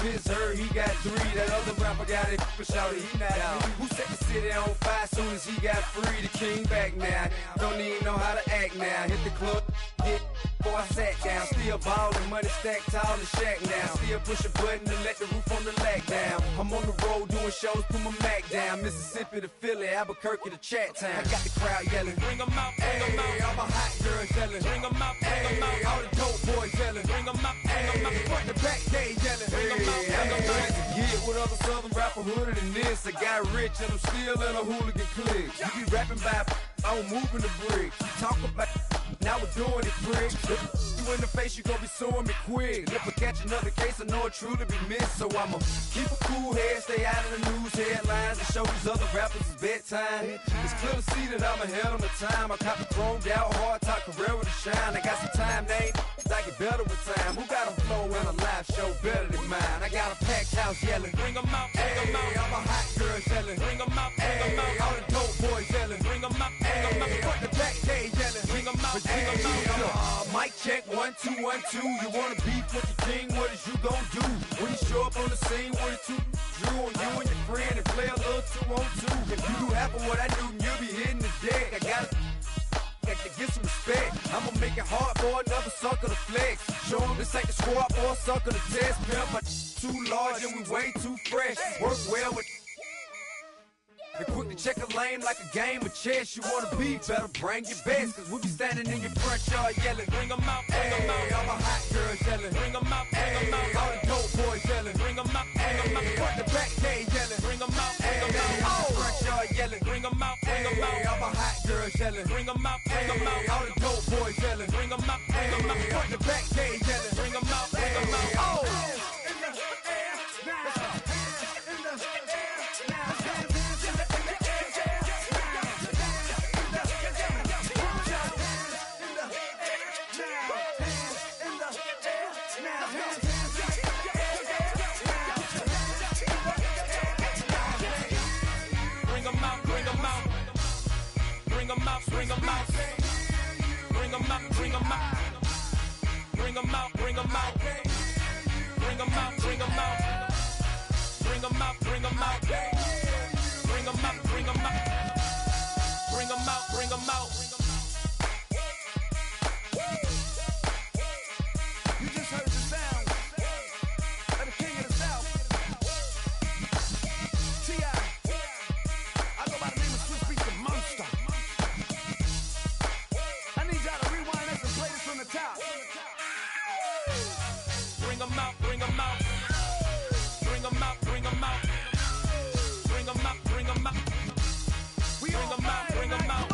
hits heard, he got 3. That other rapper got it for shouted, he not out. Who set the city on fire soon as he got free? The king back now, don't even know how to act now. Hit the club, get before I sat down. Still ballin', money stacked tall in the shack now. Still push a button to let the roof on the lack down. I'm on the road doing shows, put my Mac down. Mississippi to Philly, Albuquerque to Chat Town. I got the crowd yelling, bring 'em out, bring 'em out. All my hot girls yelling, bring 'em out, bring 'em out. All the dope boys yelling, bring 'em out, bring 'em out. Front to back, they yelling, bring 'em out, bring 'em out. Yeah, what other southern rapper hooded than this? I got rich and I'm still in a hooligan clique. You be rapping by I'm moving the bricks. You talk about now we're doing it, prick. You in the face, you gon' be suing me quick. If I catch another case, I know it truly be missed. So I'ma keep a cool head, stay out of the news headlines, and show these other rappers it's bedtime. It's clear to see that I'm ahead of my time. I cop the chromed out, hard top career with a shine. I got some time, they ain't I get better with time. Who got a flow in a live show better than mine? I got a packed house yelling, bring 'em out, bring 'em out. All my hot girls yelling, bring 'em out, bring 'em out. All the dope boys yelling, bring 'em out, bring 'em out. Front to back, they yelling, bring 'em out, bring 'em out. Mic check, 1 2 1 2. You wanna beef with the king? What is you gon' do when you show up on the scene with a 2 drew on you and your friend and play a little 2 on 2? If you do half of what I do, you'll be hitting the deck. I gotta get some respect. I'ma make it hard for another sucker to flex. Show him this ain't the squad for a sucker to test. Pimp, but too large and we way too fresh. Work well with and quick to check a lane like a game of chess. You wanna be better, bring your best. Cause we be standing in your front yard yelling, bring 'em out, bring 'em out. All my hot girls yelling, bring 'em out, bring 'em out. All the dope boys yelling, bring 'em out, bring 'em out. Front to back, they yelling, bring 'em out, bring 'em out. All the front yard yelling, bring 'em out, bring 'em out. All my hot girls yelling, bring 'em out, bring 'em out. All the dope boys yelling, bring 'em out, bring 'em out. Front to back, they yelling, bring 'em out, bring 'em out. Oh! Bring 'em out, bring 'em out. Bring 'em out, bring 'em out. Bring 'em out, bring 'em out. Bring 'em out, bring 'em out. Bring 'em out, bring 'em out. Bring 'em out, bring 'em out. Bring 'em out, bring 'em out. You just heard the sound of the king of the South. T.I. I go by the name of Swiss Beats the Monster. I need y'all to rewind this and play this from the top. Bring 'em out, bring 'em out. Bring 'em out, bring 'em out. Bring 'em out, bring 'em out. Bring 'em out, bring 'em out.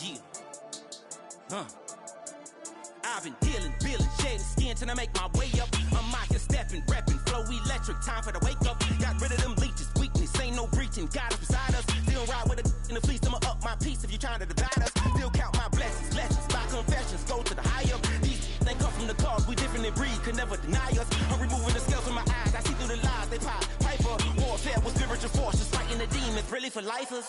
Yeah. I've been dealing, shedding skin till I make my way up. I'm out here stepping, repping, flow electric, time for the wake up. Got rid of them leeches, weakness, ain't no breaching. God is beside us, still ride with a in the fleece. I'ma up my piece if you trying to divide us. Still count my blessings, lessons, my confessions, go to the higher. These they come from the cause, we different in breed, could never deny us. I'm removing the scales from my eyes, I see through the lies, they pop. Piper, warfare with spiritual forces, fighting the demons, really for lifers.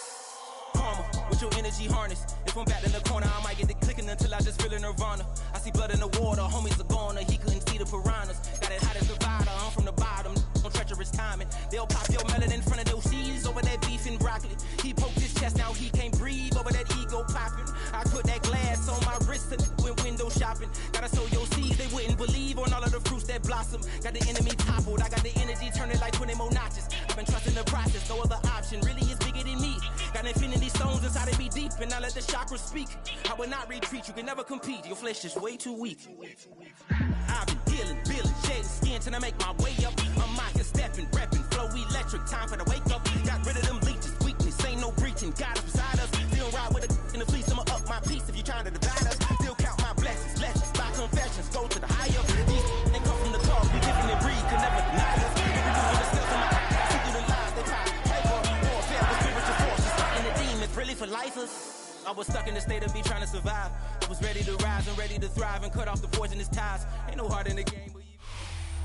Karma, with your energy harness. If I'm back in the corner, I might get the clicking until I just feel a nirvana. I see blood in the water, homies are gone, he couldn't see the piranhas. Got it hot as divider, I'm from the bottom, on treacherous timing. They'll pop your melon in front of those seeds over that beef and broccoli. He poked his chest, now he can't breathe over that ego popping. I put that glass on my wrist to when window shopping. Gotta sow your seeds, they wouldn't believe on all of the fruits that blossom. Got the enemy toppled, I got the energy turning like 20 more notches. I've been trusting the process, no other option really is bigger than me. Got infinity stones inside of me deep, and I let the chakras speak. I will not retreat, you can never compete, your flesh is way too weak. I've been dealing, shedding skin till I make my way up. I'm out here stepping, repping, flow electric, time for the wake up. Got rid of them leeches, weakness, ain't no breaching. God is beside us, still ride with a in the fleece. I'ma up my piece if you trying to divide us. Still count my blessings, lessons, my confessions, go to the higher. These they come from the cause, we different in breed, could never deny us. Removing the scales from my eyes, see through the lies, they pop. Paper, warfare with spiritual forces, fighting the demons, really for lifers. I was stuck in the state of me trying to survive. I was ready to rise and ready to thrive and cut off the poisonous ties. Ain't no heart in the game.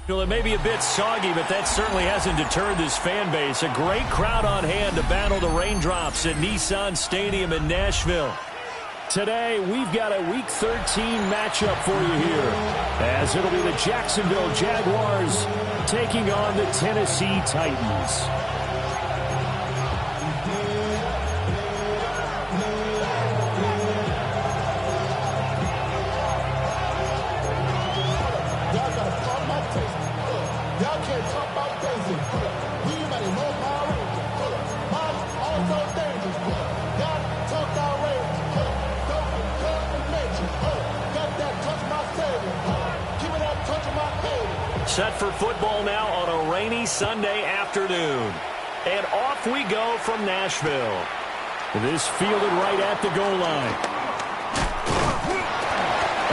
Well, it may be a bit soggy, but that certainly hasn't deterred this fan base. A great crowd on hand to battle the raindrops at Nissan Stadium in Nashville. Today, we've got a Week 13 matchup for you here, as it'll be the Jacksonville Jaguars taking on the Tennessee Titans. Set for football now on a rainy Sunday afternoon. And off we go from Nashville. This fielded right at the goal line.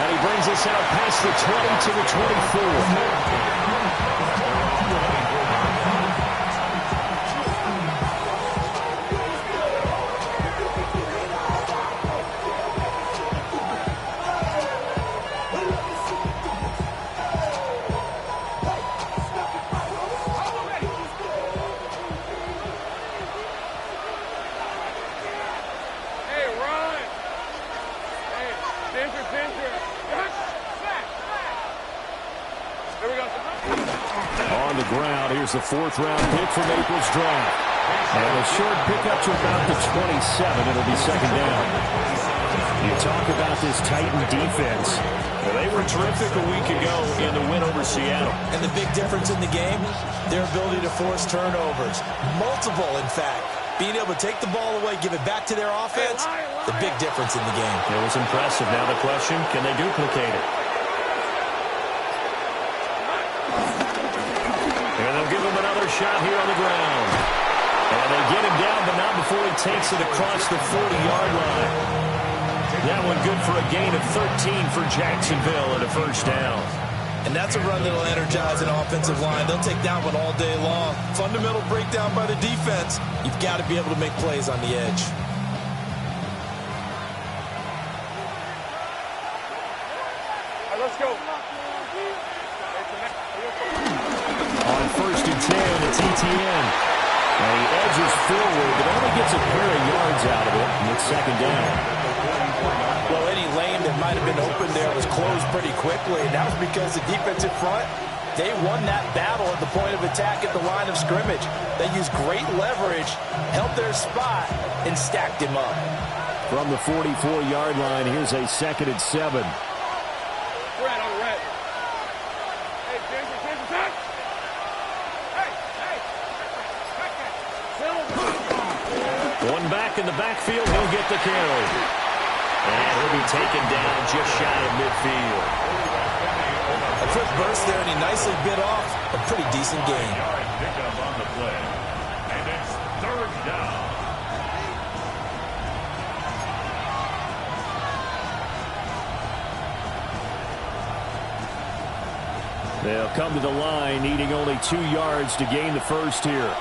And he brings us out past the 20 to the 24. On the ground, here's the fourth-round pick from April's draft. And a short pickup to about the 27. It'll be second down. You talk about this Titan defense. Well, they were terrific a week ago in the win over Seattle. And the big difference in the game, their ability to force turnovers. Multiple, in fact. Being able to take the ball away, give it back to their offense, the big difference in the game. It was impressive. Now the question, can they duplicate it? And they'll give him another shot here on the ground. And they get him down, but not before he takes it across the 40-yard line. That one good for a gain of 13 for Jacksonville and a first down. And that's a run that'll energize an offensive line. They'll take that one all day long. Fundamental breakdown by the defense. You've got to be able to make plays on the edge. Let's go. On first and 10, it's ETN. And he edges forward, but only gets a pair of yards out of it, and it's second down. Well, any lane that might have been open there was closed pretty quickly, and that was because the defensive front, they won that battle at the point of attack at the line of scrimmage. They used great leverage, held their spot, and stacked him up. From the 44-yard line, here's a second and 7. One back in the backfield, he'll get the carry. And he'll be taken down just shy of midfield. A quick burst there, and he nicely bit off a pretty decent gain. Pickup on the play. And it's third down. They'll come to the line, needing only 2 yards to gain the first here.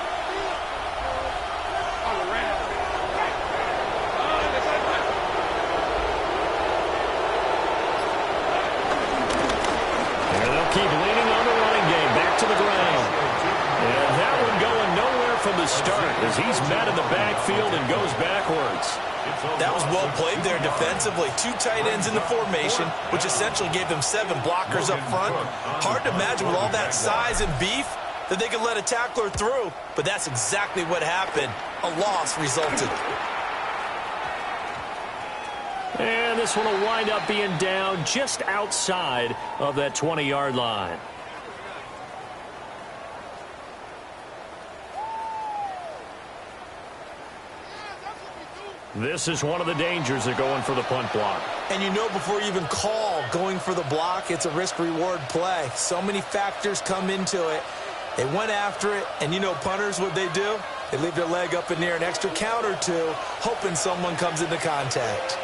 Keep leaning on the running game. Back to the ground. And that one going nowhere from the start as he's met in the backfield and goes backwards. That was well played there defensively. 2 tight ends in the formation, which essentially gave them 7 blockers up front. Hard to imagine with all that size and beef that they could let a tackler through, but that's exactly what happened. A loss resulted. And this one will wind up being down just outside of that 20-yard line. This is one of the dangers of going for the punt block. And you know before you even call going for the block, it's a risk-reward play. So many factors come into it. They went after it, and you know punters, what they do? They leave their leg up in the air an extra count or two, hoping someone comes into contact.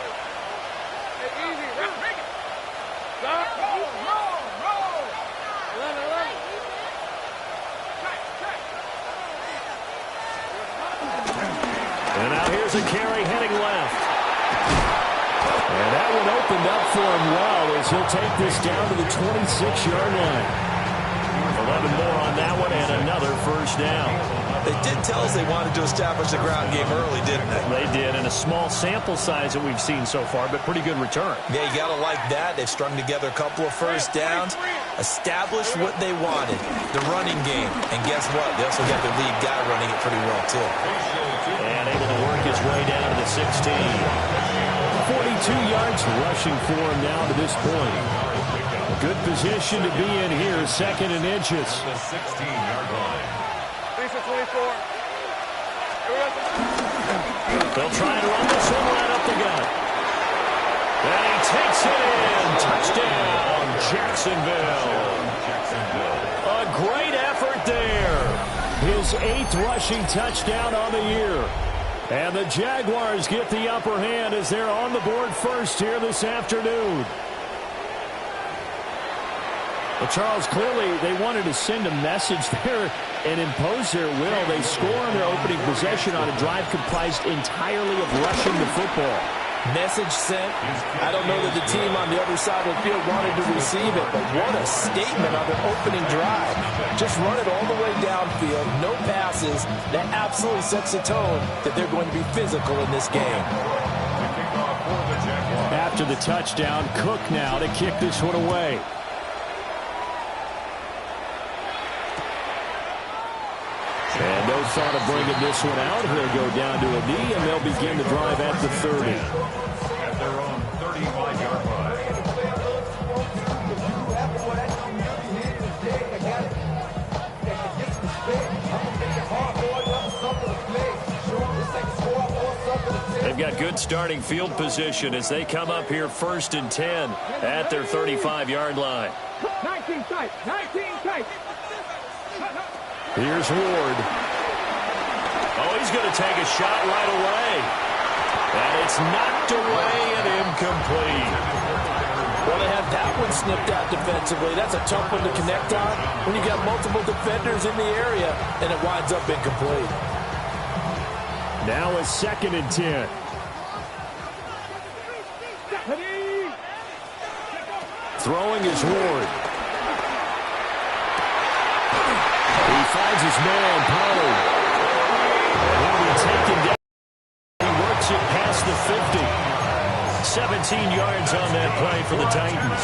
And now here's a carry heading left. And that one opened up for him well as he'll take this down to the 26-yard line. Well, 7 more on that one and another first down. They did tell us they wanted to establish the ground game early, didn't they? They did, and a small sample size that we've seen so far, but pretty good return. Yeah, you got to like that. They've strung together a couple of first downs, established what they wanted, the running game. And guess what? They also got their lead guy running it pretty well, too. And able to work his way down to the 16. 42 yards rushing for him now to this point. Good position to be in here, 2nd and inches. The 16-yard line. 24. They'll try and run this one right up the gut. And he takes it in. Touchdown, Jacksonville. A great effort there. His 8th rushing touchdown on the year. And the Jaguars get the upper hand as they're on the board first here this afternoon. Well, Charles, clearly they wanted to send a message there and impose their will. They score on their opening possession on a drive comprised entirely of rushing the football. Message sent. I don't know that the team on the other side of the field wanted to receive it, but what a statement on their opening drive. Just run it all the way downfield, no passes. That absolutely sets the tone that they're going to be physical in this game. After the touchdown, Cook now to kick this one away. And no thought of bringing this one out. He'll go down to a knee, and they'll begin the drive at the 30. At their own 35-yard line. They've got good starting field position as they come up here 1st and 10 at their 35-yard line. 19 tight. 19 tight. Here's Ward. Oh, he's going to take a shot right away. And it's knocked away and incomplete. Well, they have that one snipped out defensively. That's a tough one to connect on when you got multiple defenders in the area, and it winds up incomplete. Now a 2nd and 10. Throwing is Ward. He finds his man, Pollard. And he'll be taken down. He works it past the 50. 17 yards on that play for the Titans.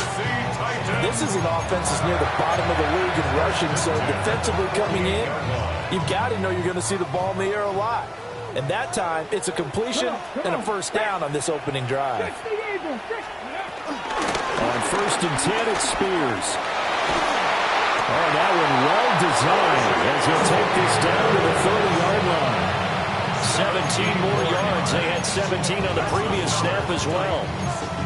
This is an offense that's near the bottom of the league in rushing, so defensively coming in, you've got to know you're going to see the ball in the air a lot. And that time, it's a completion and a first down on this opening drive. On 1st and 10, it's Spears. Oh, that one well designed as he'll take this down to the 30-yard line. 17 more yards. They had 17 on the previous snap as well.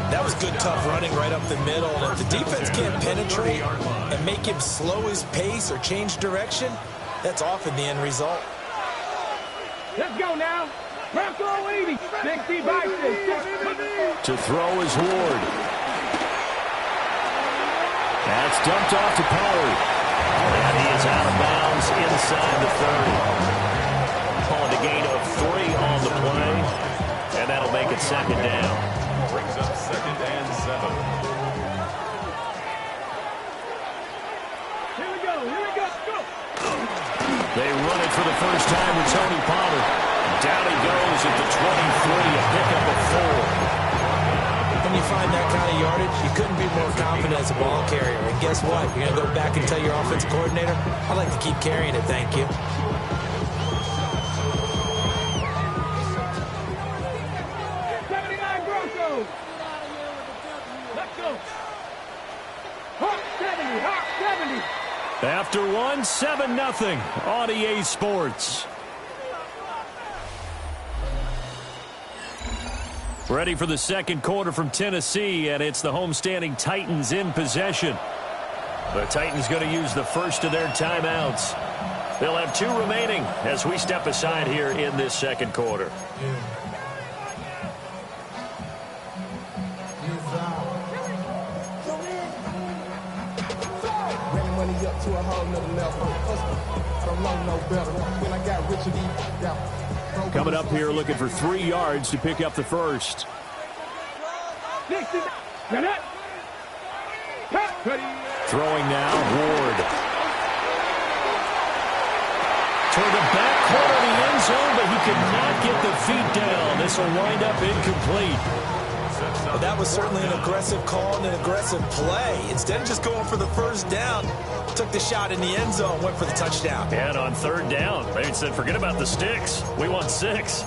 That was good, tough running right up the middle. And if the defense can't penetrate and make him slow his pace or change direction, that's often the end result. Let's go now. Run throw 80. 60 by 6. To throw is Ward. That's dumped off to Pollard. And he is out of bounds inside the 30. Calling a gain of 3 on the play. And that'll make it 2nd down. Brings up 2nd and 7. Here we go. Go. They run it for the first time with Tony Pollard. Down he goes at the 23, a pickup of 4. When you find that kind of yardage, you couldn't be more confident as a ball carrier. And guess what? You're going to go back and tell your offensive coordinator, I'd like to keep carrying it, thank you. Let's go. Hawk 70. After one, 7-0 on EA Sports. Ready for the second quarter from Tennessee, and it's the homestanding Titans in possession. The Titans going to use the first of their timeouts. They'll have 2 remaining as we step aside here in this second quarter. Coming up here looking for 3 yards to pick up the first. Get it. Throwing now, Ward. Toward the back corner of the end zone, but he could not get the feet down. This will wind up incomplete. Well, that was certainly an aggressive call and an aggressive play. Instead of just going for the first down, took the shot in the end zone, went for the touchdown. And on third down, they said, forget about the sticks. We want 6.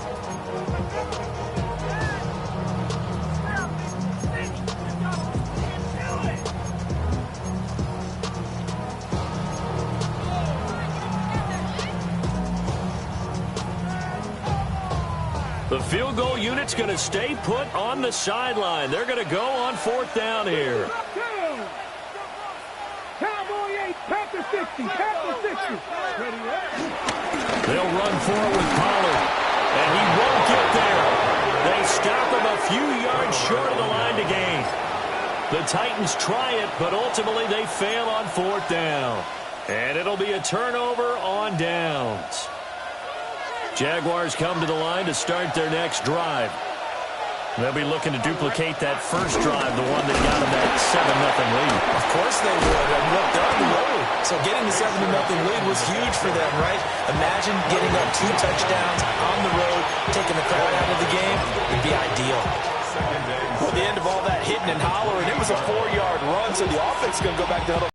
The field goal unit's going to stay put on the sideline. They're going to go on 4th down here. Cowboy 8, Panther 60, Panther 60. They'll run forward with Pollard, and he won't get there. They stop him a few yards short of the line to gain. The Titans try it, but ultimately they fail on 4th down. And it'll be a turnover on downs. Jaguars come to the line to start their next drive. They'll be looking to duplicate that first drive, the one that got them that 7-0 lead. Of course they would. And look, they're on the road. So getting the 7-0 lead was huge for them, right? Imagine getting up 2 touchdowns on the road, taking the crowd out of the game. It'd be ideal. Well, the end of all that hitting and hollering, it was a 4-yard run, so the offense is going to go back to huddle.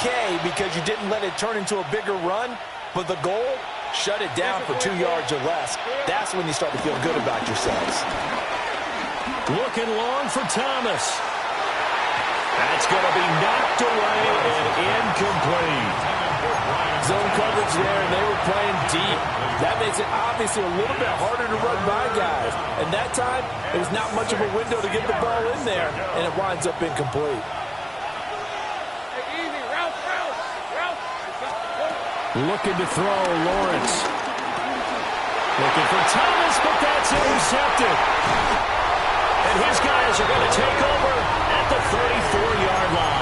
Okay, because you didn't let it turn into a bigger run, but the goal, shut it down for 2 yards or less. That's when you start to feel good about yourselves. Looking long for Thomas. That's going to be knocked away and incomplete. Zone coverage there, and they were playing deep. That makes it obviously a little bit harder to run by guys. And that time, there's not much of a window to get the ball in there, and it winds up incomplete. Looking to throw, Lawrence. Looking for Thomas, but that's intercepted. And his guys are going to take over at the 34-yard line.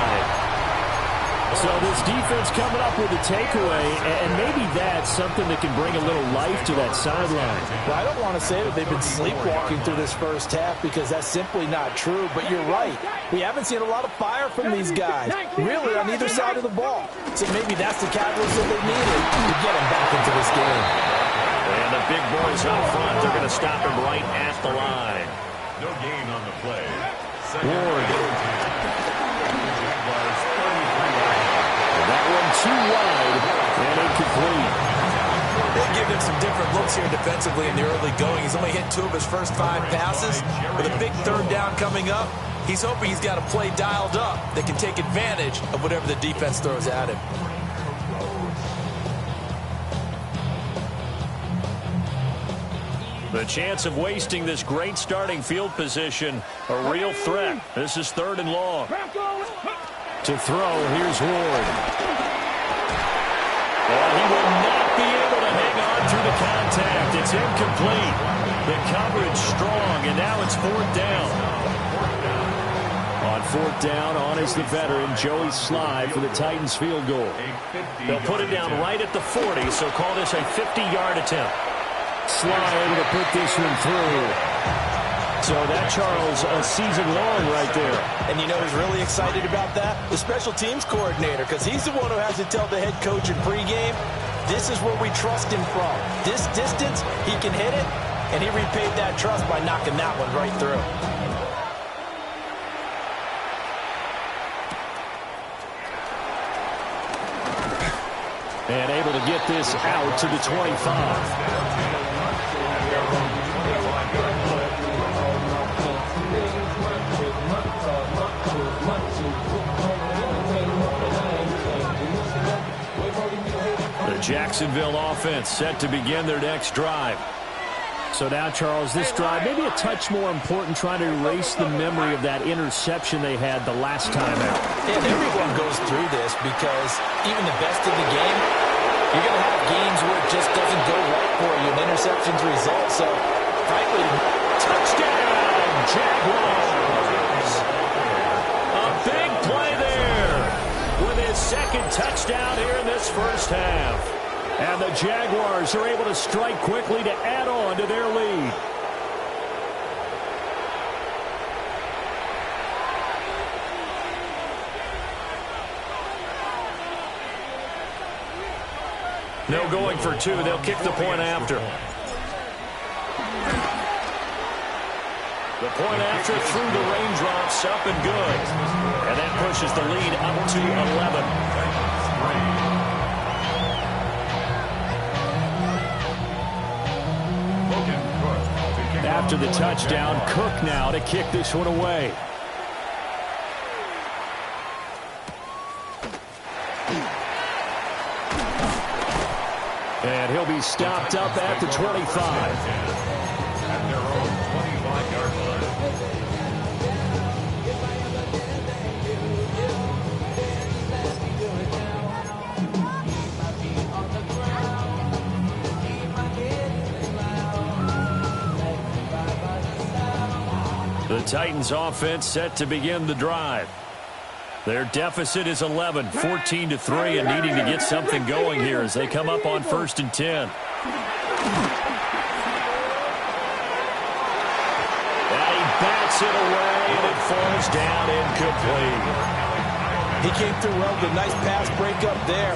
So this defense coming up with a takeaway, and maybe that's something that can bring a little life to that sideline. Well, I don't want to say that they've been sleepwalking through this first half because that's simply not true, but you're right. We haven't seen a lot of fire from these guys, really, on either side of the ball. So maybe that's the catalyst that they needed to get them back into this game. And the big boys up front, they're going to stop him right at the line. No gain on the play. Ward. That one too wide and incomplete. They'll give him some different looks here defensively in the early going. He's only hit 2 of his first 5 passes. With a big third down coming up, he's hoping he's got a play dialed up that can take advantage of whatever the defense throws at him. The chance of wasting this great starting field position, a real threat. This is 3rd and long. To throw, here's Ward. And he will not be able to hang on through the contact. It's incomplete. The coverage strong, and now it's 4th down. On 4th down, on is the veteran, Joey Slye, for the Titans field goal. They'll put it down right at the 40, so call this a 50-yard attempt. Slye able to put this one through. So that, Charles, a season long right there. And you know who's really excited about that? The special teams coordinator, because he's the one who has to tell the head coach in pregame, this is where we trust him from. This distance, he can hit it, and he repaid that trust by knocking that one right through. And able to get this out to the 25. The Jacksonville offense set to begin their next drive. So now, Charles, this drive maybe a touch more important, trying to erase the memory of that interception they had the last time out. And everyone goes through this because even the best in the game, you're going to have games where it just doesn't go right for you, and interceptions result. So, frankly, touchdown, Jaguars! A big play there with his 2nd touchdown here in this first half. And the Jaguars are able to strike quickly to add on to their lead. No going for two. They'll kick the point after. The point after through the raindrops, up and good. And that pushes the lead up to 11. After the touchdown, Cook now to kick this one away. And he'll be stopped up at the 25. At their own 25-yard line. The Titans offense set to begin the drive. Their deficit is 11, 14-3, and needing to get something going here as they come up on 1st and 10. And he bats it away, and it falls down incomplete. He came through well with a nice pass breakup there.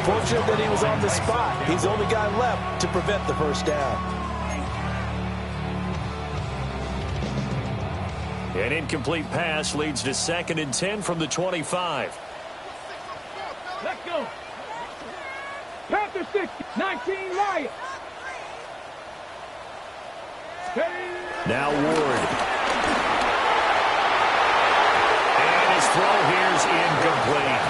Fortunate that he was on the spot. He's the only guy left to prevent the first down. An incomplete pass leads to 2nd and 10 from the 25. Let's go. Panther 60, 19 Lions. Now Ward. And his throw here's incomplete.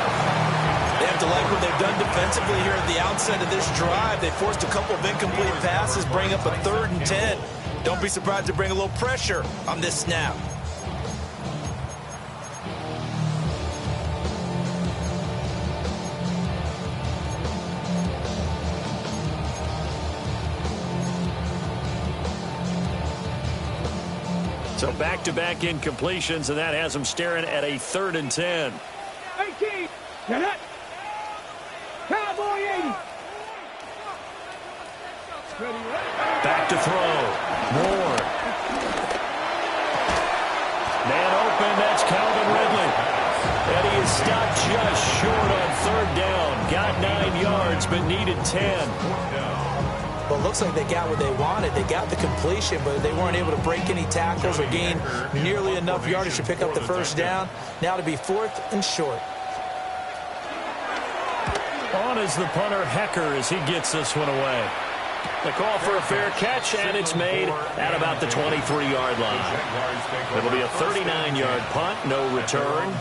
They have to like what they've done defensively here at the outset of this drive. They forced a couple of incomplete passes, bring up a 3rd and 10. Don't be surprised to bring a little pressure on this snap. So back-to-back incompletions, and that has them staring at a 3rd and 10. 18. Get it. Cowboy 80. Back to throw. Ward. Man open, that's Calvin Ridley. And he is stopped just short on 3rd down. Got 9 yards, but needed 10. Well, it looks like they got what they wanted. They got the completion, but they weren't able to break any tackles or gain nearly enough yardage to pick up the first down. Now to be 4th and short. On is the punter, Hecker, as he gets this one away. The call for a fair catch, and it's made at about the 23-yard line. It'll be a 39-yard punt, no return.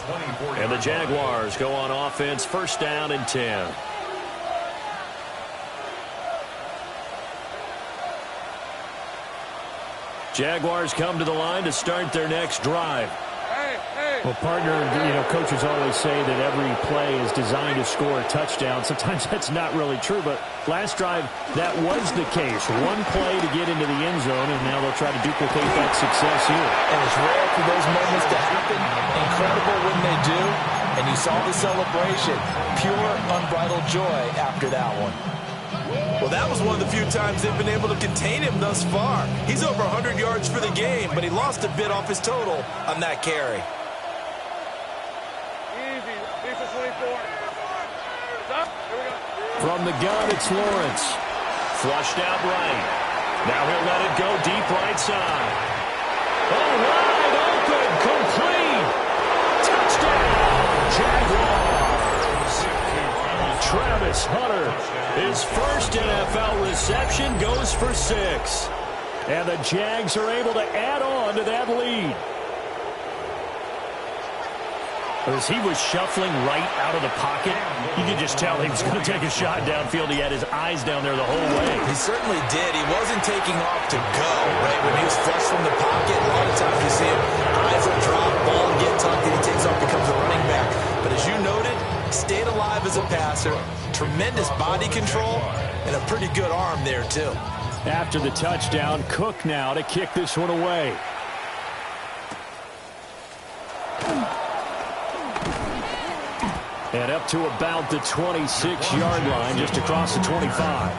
And the Jaguars go on offense, 1st down and 10. Jaguars come to the line to start their next drive. Well, partner, coaches always say that every play is designed to score a touchdown. Sometimes that's not really true, but last drive, that was the case. One play to get into the end zone, and now they'll try to duplicate that success here. And it's rare for those moments to happen. Incredible when they do. And you saw the celebration. Pure, unbridled joy after that one. Well, that was one of the few times they've been able to contain him thus far. He's over 100 yards for the game, but he lost a bit off his total on that carry. Easy. Piece of 24. Stop. Here we go. From the gun, it's Lawrence. Flushed out right. Now he'll let it go deep right side. Oh, wide open. Complete. Touchdown. Jaguars. Travis Hunter, his first NFL reception, goes for 6. And the Jags are able to add on to that lead. As he was shuffling right out of the pocket, you could just tell he was going to take a shot downfield. He had his eyes down there the whole way. He certainly did. He wasn't taking off to go, right? When he was flushed from the pocket, a lot of times you see him, eyes will drop, ball will get tucked, and he takes off, becomes a running back. But as you noted, stayed alive as a passer, tremendous body control, and a pretty good arm there, too. After the touchdown, Cook now to kick this one away. And up to about the 26-yard line, just across the 25.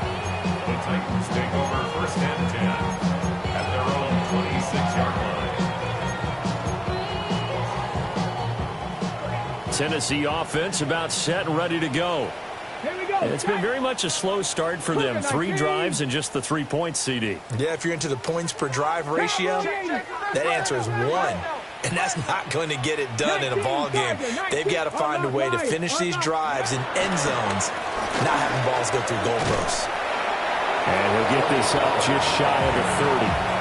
The Titans take over 1st and 10 at their own 26-yard line. Tennessee offense about set and ready to go. Here we go. It's been very much a slow start for them. 3 drives and just the 3 points, CD. Yeah, if you're into the points per drive ratio, that answer is 1. And that's not going to get it done in a ball game. They've got to find a way to finish these drives in end zones, not having balls go through goalposts. And he'll get this up just shy of the 30.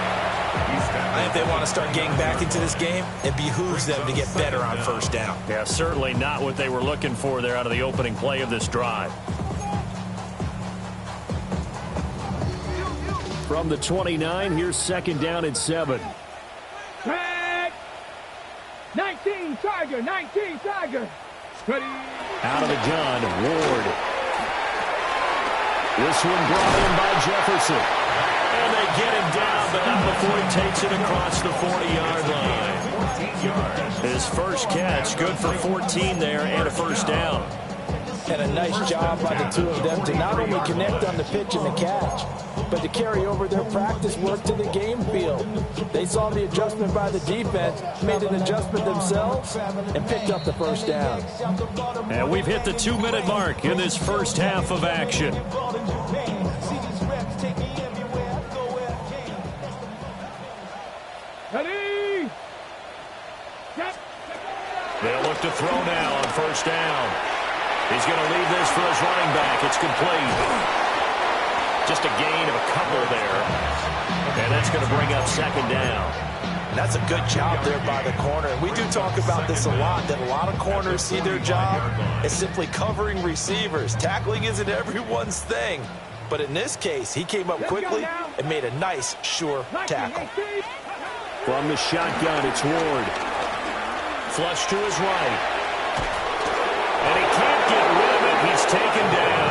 If they want to start getting back into this game, it behooves them to get better on first down. Yeah, certainly not what they were looking for there out of the opening play of this drive. From the 29, here's 2nd down and 7. 19 Tiger, 19 Tiger. Ready. Out of the gun, Ward. This one brought in by Jefferson. And they get him down, but not before he takes it across the 40-yard line. His first catch, good for 14 there and a first down. And a nice job by the two of them to not only connect on the pitch and the catch, but to carry over their practice work to the game field. They saw the adjustment by the defense, made an adjustment themselves, and picked up the first down. And we've hit the 2-minute mark in this first half of action. Ready. They'll look to throw now on first down. He's going to leave this for his running back. It's complete. Just a gain of a couple there. And that's going to bring up 2nd down. That's a good job there by the corner. And we do talk about this a lot, that a lot of corners see their job as simply covering receivers. Tackling isn't everyone's thing. But in this case, he came up quickly and made a nice, sure tackle. From the shotgun, it's Ward. Flush to his right. And he can't get rid of it. He's taken down.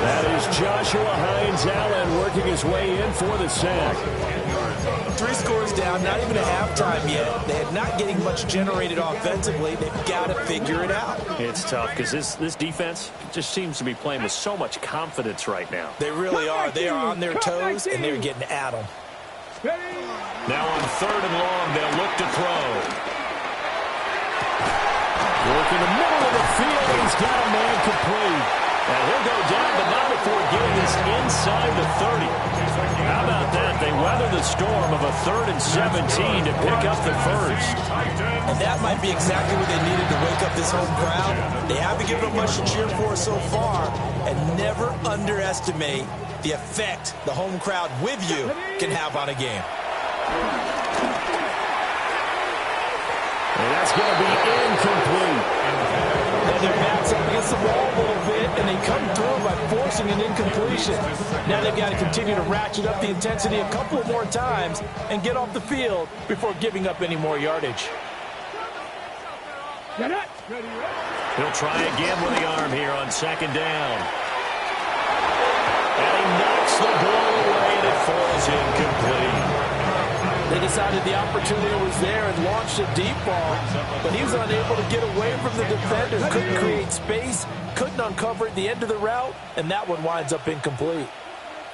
That is Joshua Hines-Allen working his way in for the sack. 3 scores down, not even at halftime yet. They're not getting much generated offensively. They've got to figure it out. It's tough because this defense just seems to be playing with so much confidence right now. They really are. They are on their toes, and they're getting at them. Now on 3rd and long, they'll look to throw. Work in the middle of the field. He's got a man complete. And he'll go down, but not before getting this inside the 30. How about that? They weather the storm of a 3rd and 17 to pick up the first. And that might be exactly what they needed to wake up this home crowd. They haven't given them much to cheer for so far. And never underestimate the effect the home crowd with you can have on a game. And that's going to be incomplete. And their backs up against the wall a little bit, and they come through by forcing an incompletion. Now they've got to continue to ratchet up the intensity a couple of more times and get off the field before giving up any more yardage. He'll try again with the arm here on 2nd down. And he knocks the ball away, and it falls incomplete. They decided the opportunity was there and launched a deep ball, but he was unable to get away from the defender. Couldn't create space, couldn't uncover at the end of the route, and that one winds up incomplete.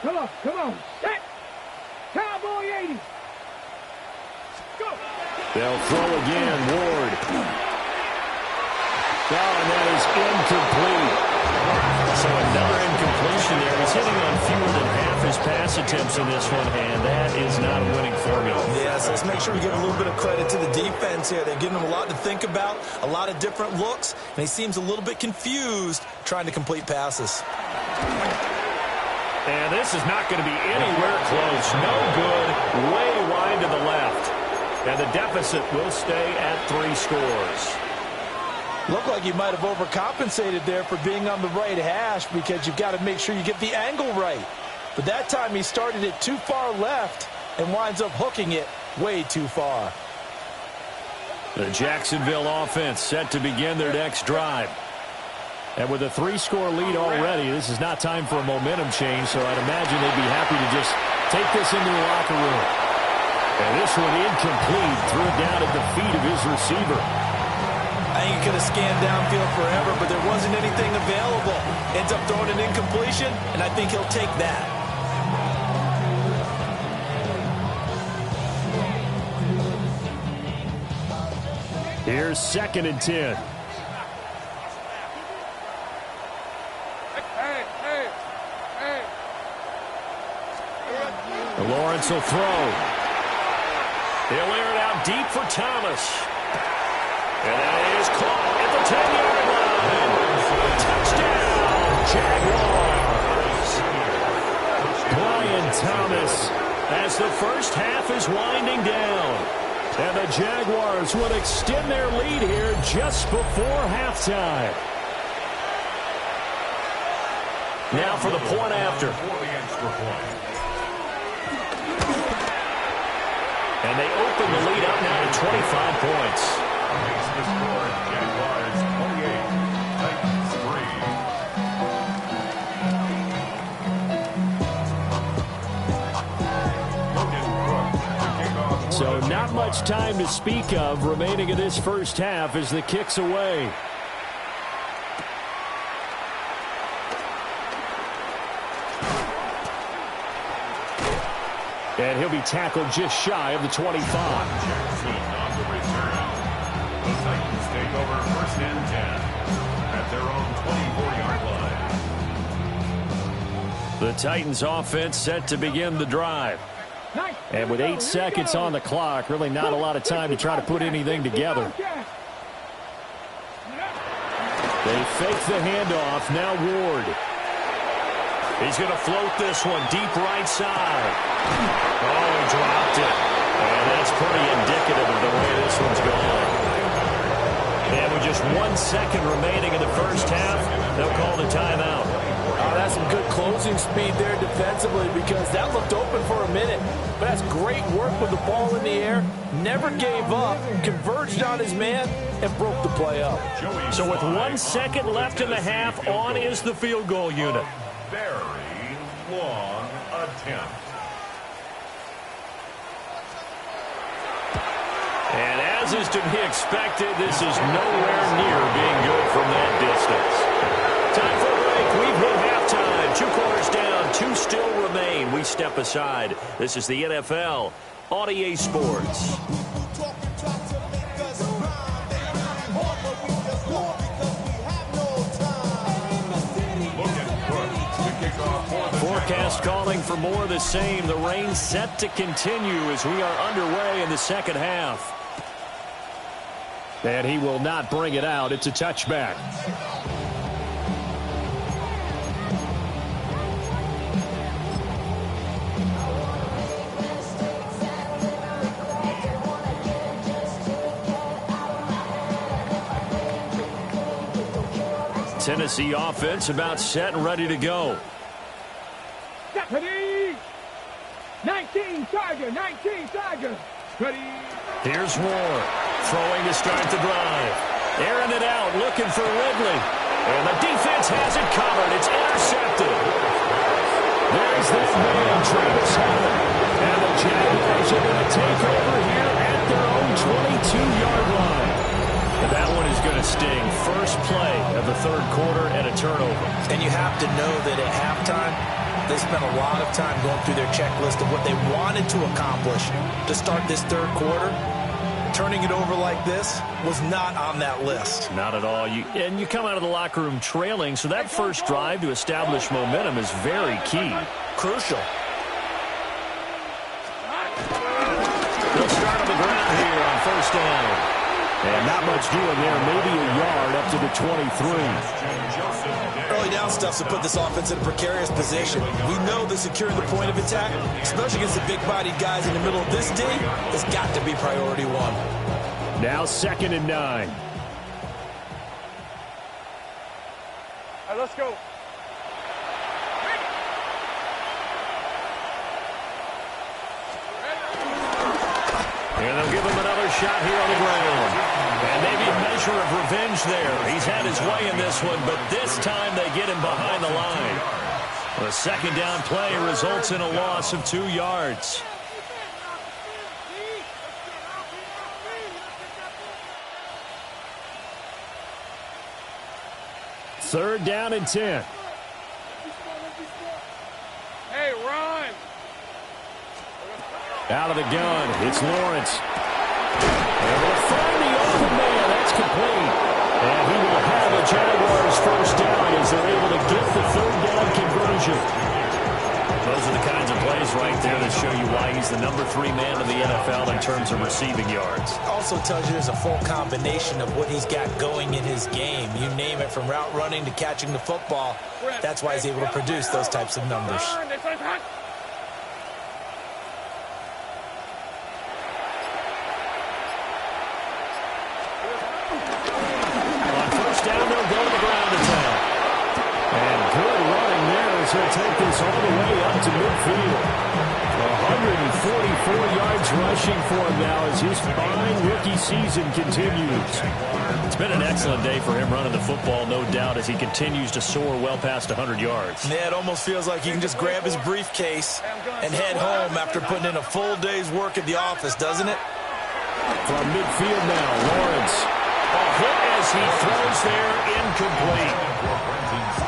Come on. Set. Cowboy 80. Go. They'll throw again, Ward. Oh, and that is incomplete. So another incompletion there. He's hitting on fewer than half his pass attempts in this one, and that is not a winning formula. Yes, let's make sure we give a little bit of credit to the defense here. They're giving him a lot to think about, a lot of different looks, and he seems a little bit confused trying to complete passes. And this is not going to be anywhere close. No good, way wide to the left. And the deficit will stay at 3 scores. Looked like he might have overcompensated there for being on the right hash because you've got to make sure you get the angle right. But that time he started it too far left and winds up hooking it way too far. The Jacksonville offense set to begin their next drive. And with a 3-score lead already, this is not time for a momentum change, so I'd imagine they'd be happy to just take this into the locker room. And this one incomplete, threw it down at the feet of his receiver. I think he could have scanned downfield forever, but there wasn't anything available. Ends up throwing an incompletion, and I think he'll take that. Here's 2nd and 10. Lawrence will throw. He'll air it out deep for Thomas. And that is caught at the 10-yard line. Touchdown, Jaguars. Brian Thomas as the first half is winding down. And the Jaguars will extend their lead here just before halftime. Now for the point after. And they open the lead up now to 25 points. Jaguars 28, Titans 3. So not much time to speak of remaining in this first half as the kick's away. And he'll be tackled just shy of the 25. Jackson on the return. The Titans take over first and 10 at their own 24-yard line. The Titans offense set to begin the drive. And with 8 seconds on the clock, really not a lot of time to try to put anything together. They fake the handoff. Now Ward. He's going to float this one deep right side. Oh, he dropped it. And that's pretty indicative of the way this one's going. And with just 1 second remaining in the first half, they'll call the timeout. Oh, that's some good closing speed there defensively because that looked open for a minute. But that's great work with the ball in the air. Never gave up, converged on his man, and broke the play up. So with 1 second left in the half, on is the field goal unit. Very long attempt. And as is to be expected, this is nowhere near being good from that distance. Time for a break. We've hit halftime. 2 quarters down, 2 still remain. We step aside. This is the NFL on EA Sports. Forecast calling for more of the same. The rain set to continue as we are underway in the second half. And he will not bring it out. It's a touchback. Tennessee offense about set and ready to go. Deputy! 19 Tiger, 19 Tiger. Ready? Here's Ward, throwing to start the drive. Airing it out, looking for Ridley. And the defense has it covered. It's intercepted. There's that man, Travis Hunter. And the Jaguars are going to take over here at their own 22-yard line. And that one is going to sting. First play of the third quarter and a turnover. And you have to know that at halftime, they spent a lot of time going through their checklist of what they wanted to accomplish to start this third quarter. Turning it over like this was not on that list. Not at all. And you come out of the locker room trailing, so that first drive to establish momentum is very key. Crucial. They'll start on the ground here on first down. And not much doing there, maybe a yard up to the 23. Early down stuff to put this offense in a precarious position. We know that securing the point of attack, especially against the big-bodied guys in the middle of this D, has got to be priority one. Now 2nd and 9. All right, let's go. And they'll give him another shot here on the ground. And maybe a measure of revenge there. He's had his way in this one, but this time they get him behind the line. The second down play results in a loss of 2 yards. Third down and 10. Hey, run! Out of the gun, it's Lawrence. And they'll find the open man. That's complete. And he will have the Jaguars first down as they're able to get the third down conversion. Those are the kinds of plays right there that show you why he's the number 3 man in the NFL in terms of receiving yards. Also tells you there's a full combination of what he's got going in his game. You name it, from route running to catching the football. That's why he's able to produce those types of numbers. He'll take this all the way up to midfield. 144 yards rushing for him now as his fine rookie season continues. It's been an excellent day for him running the football, no doubt, as he continues to soar well past 100 yards. Yeah, it almost feels like he can just grab his briefcase and head home after putting in a full day's work at the office, doesn't it? From midfield now, Lawrence. A hit as he throws there, incomplete.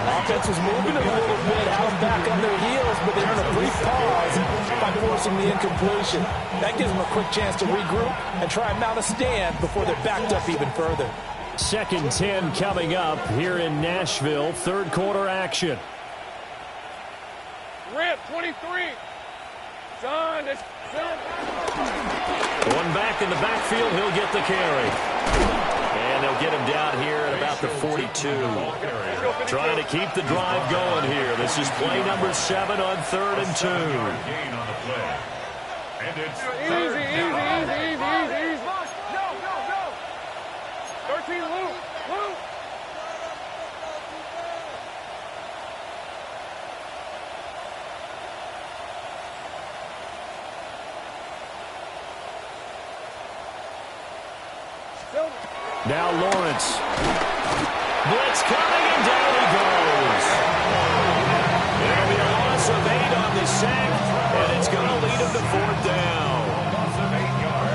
Offense was moving a little bit, out back on their heels, but they earn a brief pause by forcing the incompletion. That gives them a quick chance to regroup and try and mount a stand before they're backed up even further. 2nd and 10 coming up here in Nashville. Third quarter action. Rip, 23. John, that's One back in the backfield, he'll get the carry. And they'll get him down here at about the 42. Trying to keep the drive going here. This is play number 7 on 3rd and 2. easy. Go. 13, Luke. Now Lawrence. Blitz coming, and down he goes. There'll be a loss of 8 on the sack, and it's going to lead him to 4th down.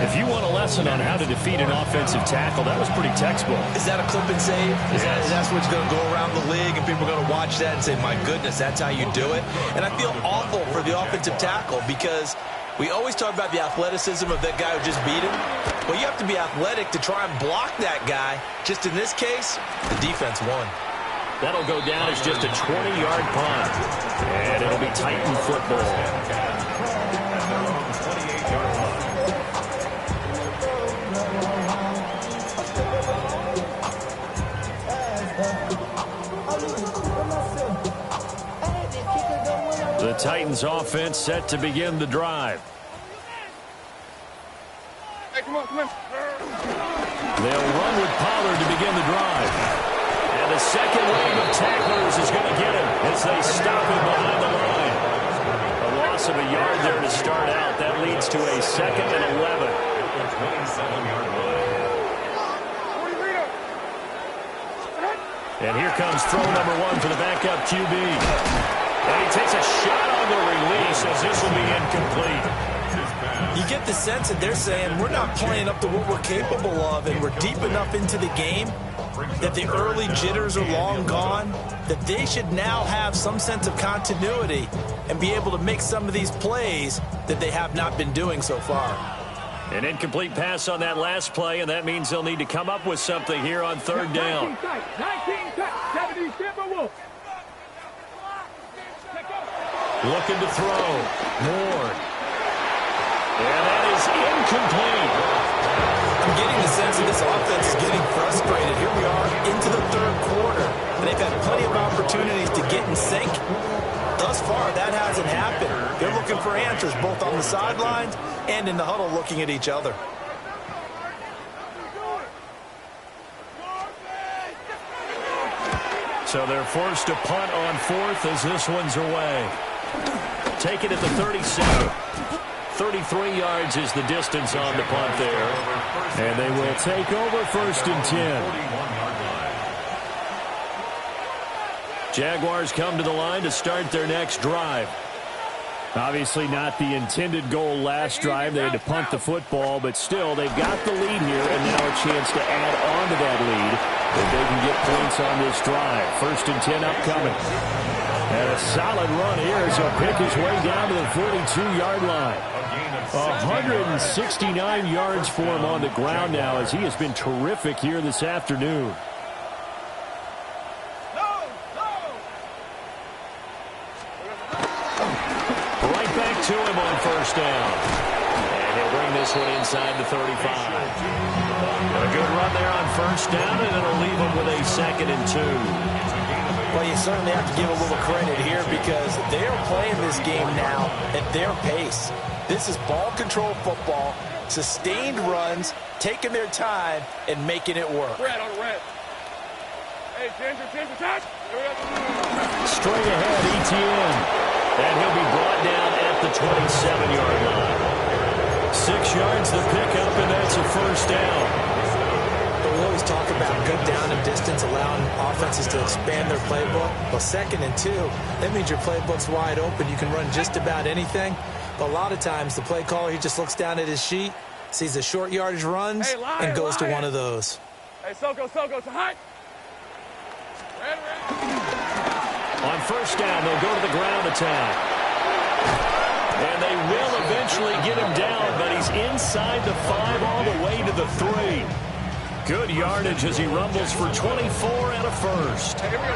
If you want a lesson on how to defeat an offensive tackle, that was pretty textbook. Is that a clip and save? Is that what's going to go around the league, and people are going to watch that and say, my goodness, that's how you do it? And I feel awful for the offensive tackle because we always talk about the athleticism of that guy who just beat him. Well, you have to be athletic to try and block that guy. Just in this case, the defense won. That'll go down as just a 20-yard punt. And it'll be Titan football. The Titans offense set to begin the drive. Hey, come on. They'll run with Pollard to begin the drive. And the second wave of tacklers is going to get him as they stop him behind the line. A loss of a yard there to start out. That leads to a 2nd and 11. And here comes throw number 1 for the backup QB. And he takes a shot on the release as this will be incomplete. You get the sense that they're saying we're not playing up to what we're capable of, and we're deep enough into the game that the early jitters are long gone, that they should now have some sense of continuity and be able to make some of these plays that they have not been doing so far. An incomplete pass on that last play, and that means they'll need to come up with something here on 3rd down. 19 tight, 70 Timberwolves. Looking to throw. Moore. And that is incomplete. I'm getting the sense that this offense is getting frustrated. Here we are into the 3rd quarter, and they've had plenty of opportunities to get in sync. Thus far, that hasn't happened. They're looking for answers both on the sidelines and in the huddle looking at each other. So they're forced to punt on 4th as this one's away. Take it at the 37. 33 yards is the distance on the punt there. And they will take over 1st and 10. Jaguars come to the line to start their next drive. Obviously not the intended goal last drive. They had to punt the football, but still they've got the lead here and now a chance to add on to that lead if they can get points on this drive. 1st and 10 upcoming. And a solid run here as he'll pick his way down to the 42-yard line. 169 yards for him on the ground now as he has been terrific here this afternoon. to him on first down. And he'll bring this one inside the 35. A good run there on first down, and it'll leave him with a 2nd and 2. Well, you certainly have to give a little credit here because they're playing this game now at their pace. This is ball control football, sustained runs, taking their time, and making it work. Red on the red. Hey, Ginger, touch. Straight ahead, Etienne. And he'll be brought down at the 27-yard line. 6 yards the pickup, and that's a first down. But we always talk about good down and distance, allowing offenses to expand their playbook. Well, 2nd and 2, that means your playbook's wide open. You can run just about anything. But a lot of times, the play caller, he just looks down at his sheet, sees the short yardage runs, and goes to one of those. Hey, Soko, to hot. Red. On first down, they'll go to the ground attack. And they will eventually get him down, but he's inside the 5 all the way to the 3. Good yardage as he rumbles for 24 and a first. Hey, here we go.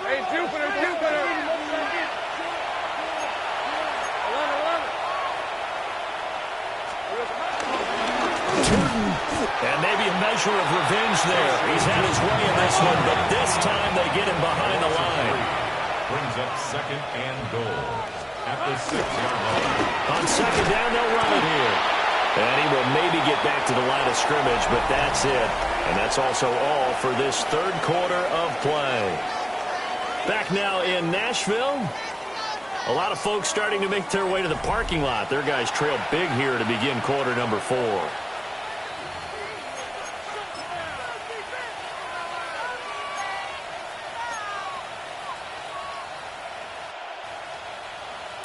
Hey, Jupiter. And maybe a measure of revenge there. He's had his way in this one, but this time they get him behind the line. Brings up 2nd and goal at the 6-yard line. On 2nd down, they'll run it here. And he will maybe get back to the line of scrimmage, but that's it. And that's also all for this 3rd quarter of play. Back now in Nashville. A lot of folks starting to make their way to the parking lot. Their guys trail big here to begin quarter number 4.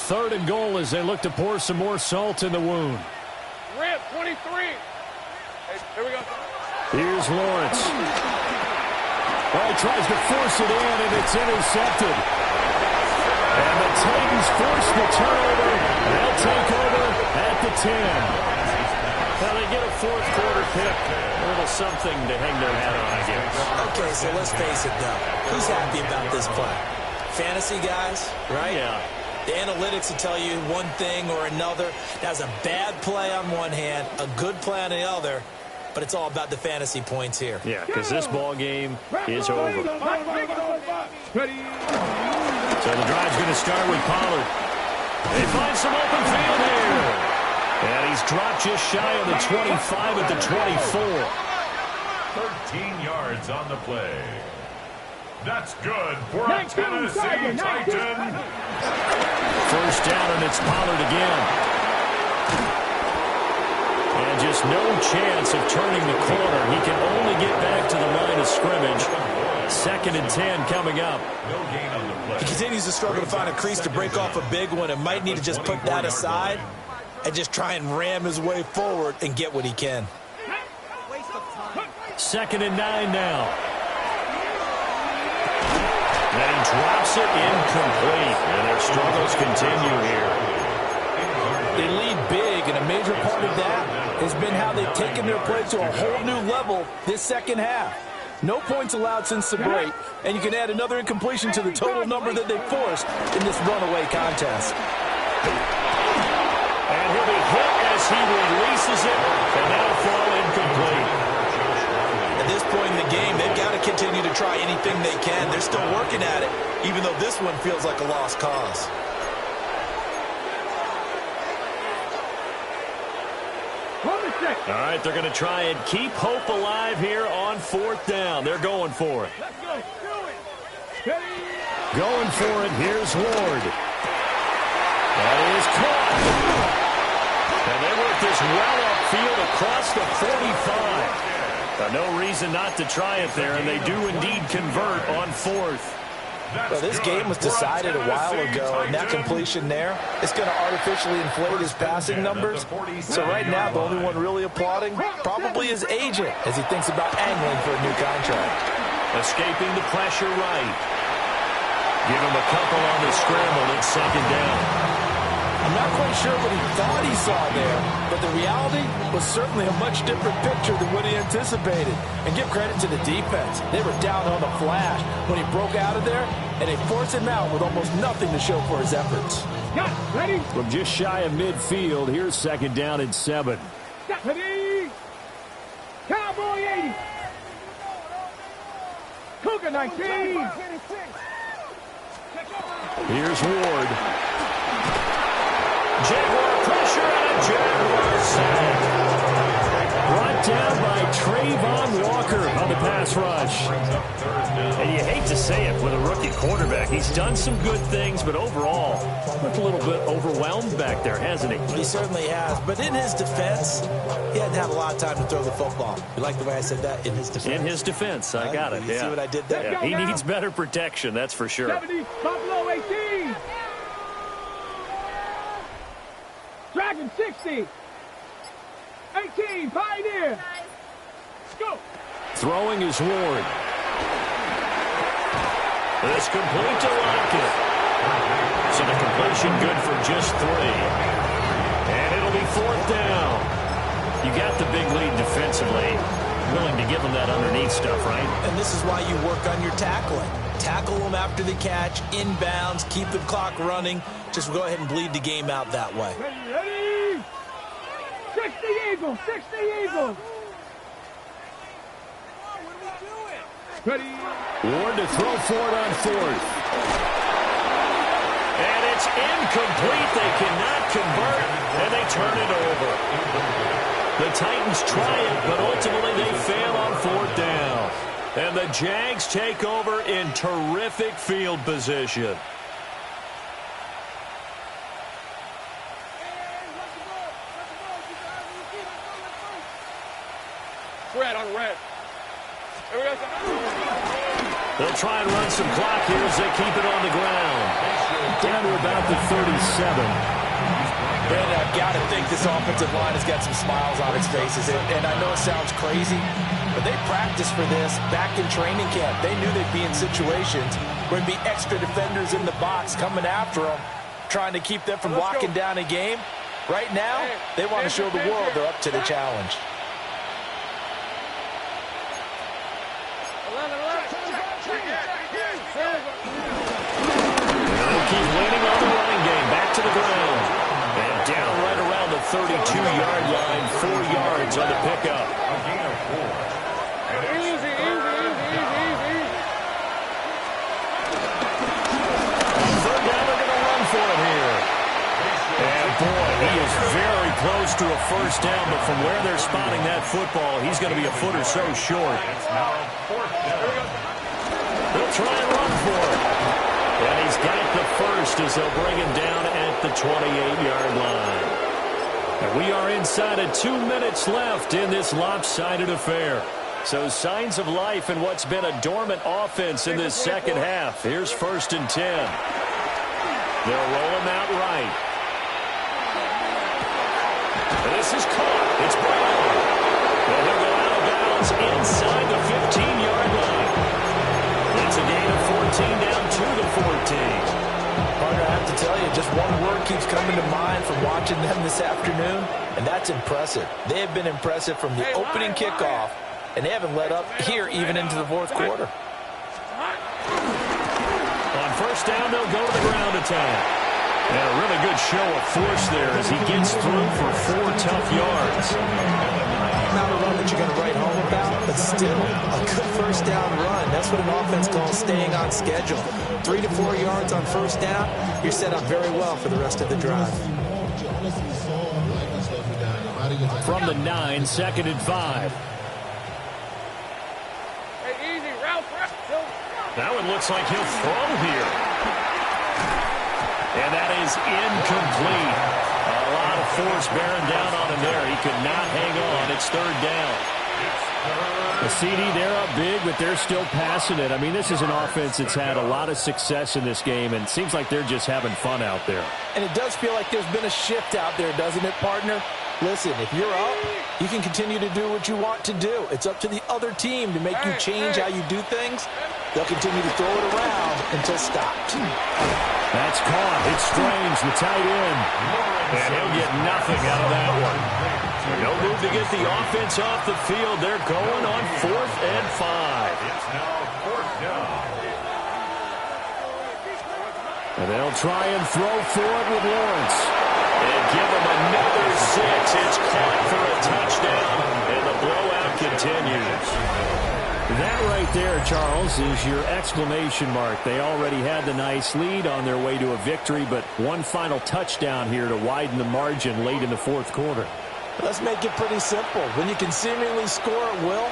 Third and goal as they look to pour some more salt in the wound. Rip, 23. Hey, here we go. Here's Lawrence. Well, he tries to force it in, and it's intercepted. And the Titans force the turnover. They'll take over at the 10. Now they get a 4th quarter pick. A little something to hang their hat on, I guess. Okay, so let's face it, though. Who's happy about this play? Fantasy guys, right? Yeah. The analytics will tell you one thing or another. That's a bad play on one hand, a good play on the other, but it's all about the fantasy points here. Yeah, because this ball game is over. So the drive's going to start with Pollard. They find some open field here. And he's dropped just shy of the 25 at the 24. 13 yards on the play. That's good for a Tennessee Titan. First down, and it's Pollard again. And just no chance of turning the corner. He can only get back to the line of scrimmage. 2nd and 10 coming up. No gain on the play. He continues to struggle to find a crease to break off a big one and might need to just put that aside and just try and ram his way forward and get what he can. 2nd and 9 now. And he drops it incomplete. And their struggles continue here. They lead big, and a major part of that has been how they've taken their play to a whole new level this 2nd half. No points allowed since the break, and you can add another incompletion to the total number that they forced in this runaway contest. And he'll be hit as he releases it, and that'll fall incomplete. At this point in the game, they've got to continue to try anything they can. They're still working at it, even though this one feels like a lost cause. All right, they're going to try and keep hope alive here on 4th down. They're going for it. Going for it. Here's Ward. That is caught. And they work this well upfield across the 45. No reason not to try it there, and they do indeed convert on 4th. Well, this game was decided a while ago, and that completion there is going to artificially inflate his passing numbers. So right now, the only one really applauding probably his agent as he thinks about angling for a new contract. Escaping the pressure right. Give him a couple on the scramble. It's 2nd down. I'm not quite sure what he thought he saw there, but the reality was certainly a much different picture than what he anticipated. And give credit to the defense. They were down on the flash when he broke out of there, and they forced him out with almost nothing to show for his efforts. Ready? From just shy of midfield, here's 2nd down and 7. Ready? Cowboy 80. Cougar 19. Here's Ward. Jaguar pressure and a Jaguar sack. Brought down by Trayvon Walker on the pass rush. And you hate to say it with a rookie quarterback. He's done some good things, but overall, looked a little bit overwhelmed back there, hasn't he? He certainly has. But in his defense, he hadn't had a lot of time to throw the football. You like the way I said that? In his defense? In his defense. I got it. You see what I did there? Yeah, he needs better protection, that's for sure. 70, Buffalo 18. Dragon 60. 18, Pioneer. Go. Throwing is Ward. This complete to Lockett. So the completion good for just 3. And it'll be 4th down. You got the big lead defensively. Willing to give them that underneath stuff, right? And this is why you work on your tackling. Tackle them after the catch, inbounds, keep the clock running. Just go ahead and bleed the game out that way. Ready? 60 Eagles, 60 Eagles. Ready? Ward to throw for it on 4th. And it's incomplete. They cannot convert, and they turn it over. The Titans try it, but ultimately they fail on 4th down. And the Jags take over in terrific field position. Red on red. They'll try and run some clock here as they keep it on the ground. Down to about the 37. And I've got to think this offensive line has got some smiles on its faces. And I know it sounds crazy, but they practiced for this back in training camp. They knew they'd be in situations where there'd be extra defenders in the box coming after them, trying to keep them from locking down a game. Right now, they want to show the world they're up to the challenge. They'll keep leaning on the running game. Back to the ground. And down right around the 32-yard line. 4 yards on the pickup. Easy. Third down, they're going to run for it here. And boy, he is very close to a first down, but from where they're spotting that football, he's going to be a foot or so short. They'll try and run for it. And he's got the first as they'll bring him down at the 28-yard line. And we are inside of 2 minutes left in this lopsided affair. So signs of life in what's been a dormant offense in this second half. Here's 1st and 10. They'll roll him out right. This is caught. It's Brown. And he'll go out of bounds inside the 15-yard line. It's a gain of 14 down to the 14. Partner, I have to tell you, just one word keeps coming to mind from watching them this afternoon, and that's impressive. They have been impressive from the opening kickoff, and they haven't let up here even into the 4th quarter. On 1st down, they'll go to the ground attack. And a really good show of force there as he gets through for 4 tough yards. Not a run that you're going to write home about, but still a good first down run. That's what an offense calls staying on schedule. 3 to 4 yards on 1st down, you're set up very well for the rest of the drive. From the 9, 2nd and 5. Hey, easy, route. Now it looks like he'll throw here. And that is incomplete. A lot of force bearing down on him there. He could not hang on. It's 3rd down. The CD, they're up big, but they're still passing it. I mean, this is an offense that's had a lot of success in this game, and it seems like they're just having fun out there. And it does feel like there's been a shift out there, doesn't it, partner? Listen, if you're up, you can continue to do what you want to do. It's up to the other team to make you change how you do things. They'll continue to throw it around until stopped. That's caught. It's Strange, the tight end. And he'll get nothing out of that one. No move to get the offense off the field. They're going on 4th and 5. It's now 4th down. And they'll try and throw for it with Lawrence. And give him another 6. It's caught for a touchdown. And the blowout continues. That right there, Charles, is your exclamation mark. They already had the nice lead on their way to a victory, but one final touchdown here to widen the margin late in the 4th quarter. Let's make it pretty simple. When you can seemingly score at will,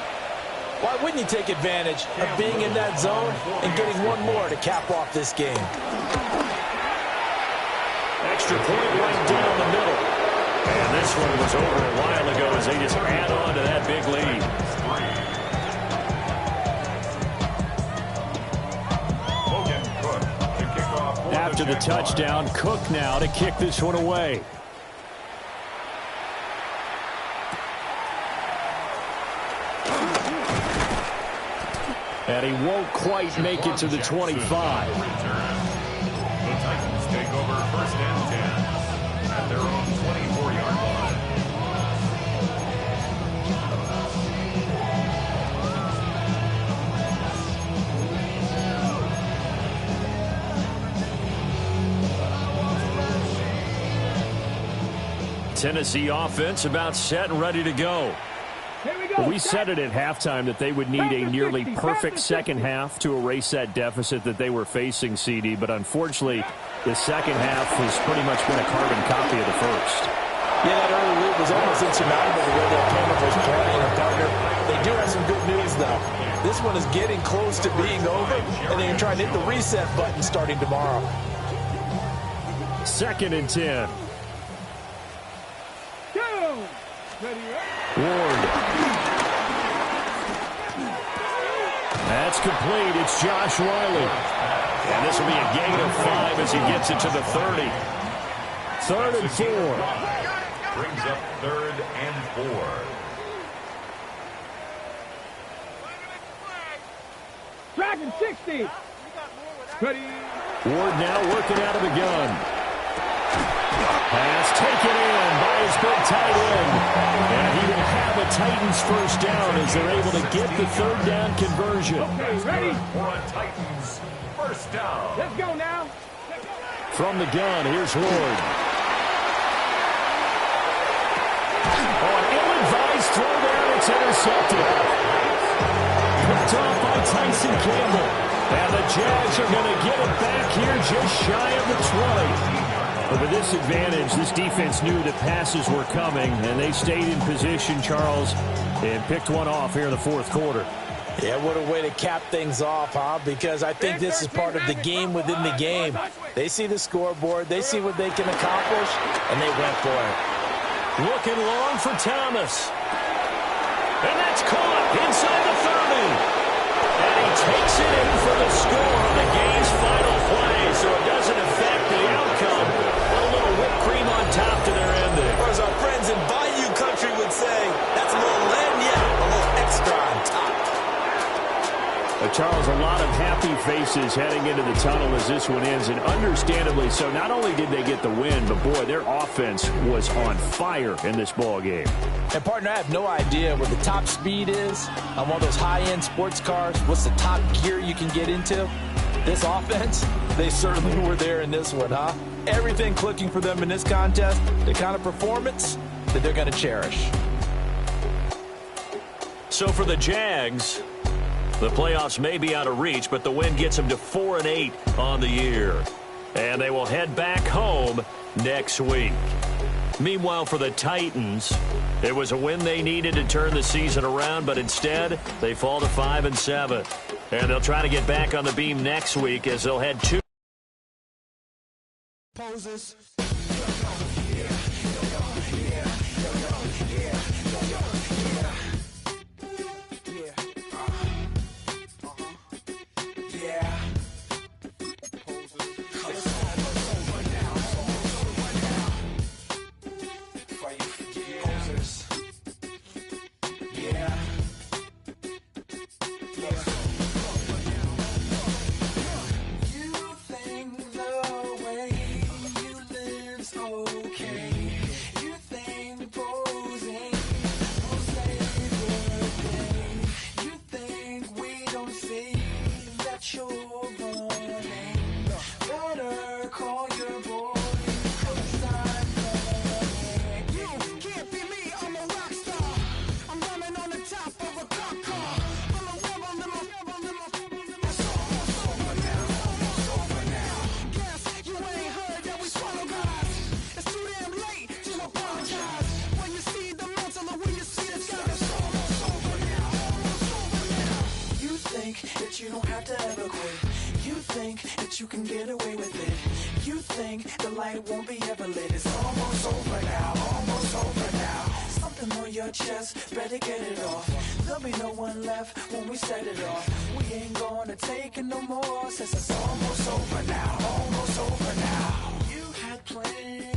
why wouldn't you take advantage of being in that zone and getting one more to cap off this game? Extra point right down the middle. And this one was over a while ago as they just add on to that big lead. After the touchdown, Cook now to kick this one away. And he won't quite make it to the 25. The Titans take over 1st and 10 at their own 24-yard line. Tennessee offense about set and ready to go. We said it at halftime that they would need a nearly perfect second half to erase that deficit that they were facing, CD, but unfortunately the second half has pretty much been a carbon copy of the first. Yeah, that early lead was almost insurmountable the way their opponent was playing, and partner. They do have some good news, though. This one is getting close to being over, and they can try to hit the reset button starting tomorrow. 2nd and 10. Ward. That's complete. It's Josh Riley. And this will be a gain of 5 as he gets it to the 30. 3rd and 4. Brings up 3rd and 4. Dragon 60. Ward now working out of the gun. Pass taken in by his big tight end. And he will have a Titans first down as they're able to get the 3rd down conversion. Okay, ready? For a Titans first down. Let's go now. From the gun, here's Ward. Oh, an ill-advised throw down. It's intercepted. Picked off by Tyson Campbell. And the Jags are going to get it back here just shy of the 20. But with this advantage, this defense knew that passes were coming, and they stayed in position, Charles, and picked one off here in the 4th quarter. Yeah, what a way to cap things off, huh? Because I think this is part of the game within the game. They see the scoreboard, they see what they can accomplish, and they went for it. Looking long for Thomas. And that's caught inside the 30. And he takes it in for the score on the game's final play, so it doesn't affect the outcome. But a little whipped cream on top to their ending. Or as our friends in Bayou Country would say, that's a little lagniappe, a little extra on top. Charles, a lot of happy faces heading into the tunnel as this one ends, and understandably so. Not only did they get the win, but boy, their offense was on fire in this ball game. And partner, I have no idea what the top speed is on one of those high-end sports cars. What's the top gear you can get into? This offense, they certainly were there in this one, huh? Everything clicking for them in this contest, the kind of performance that they're going to cherish. So for the Jags, the playoffs may be out of reach, but the win gets them to 4-8 on the year. And they will head back home next week. Meanwhile, for the Titans, it was a win they needed to turn the season around, but instead, they fall to 5-7. And they'll try to get back on the beam next week as they'll head to poses. that you're running. Better call your boy, 'cause I'm running. You can't be me, I'm a rock star. I'm running on the top of a cop car. I'm a rebel, it's almost over now, almost over now. Guess you ain't heard that we swallow guys. It's too damn late to apologize. When you see the mountain or when you see the sky, it's almost over now, almost over now. You think that you don't have to ever quit. You think that you can get away with it. You think the light won't be ever lit. It's almost over now, almost over now. Something on your chest, better get it off. There'll be no one left when we set it off. We ain't gonna take it no more, since it's almost over now, almost over now. You had plans.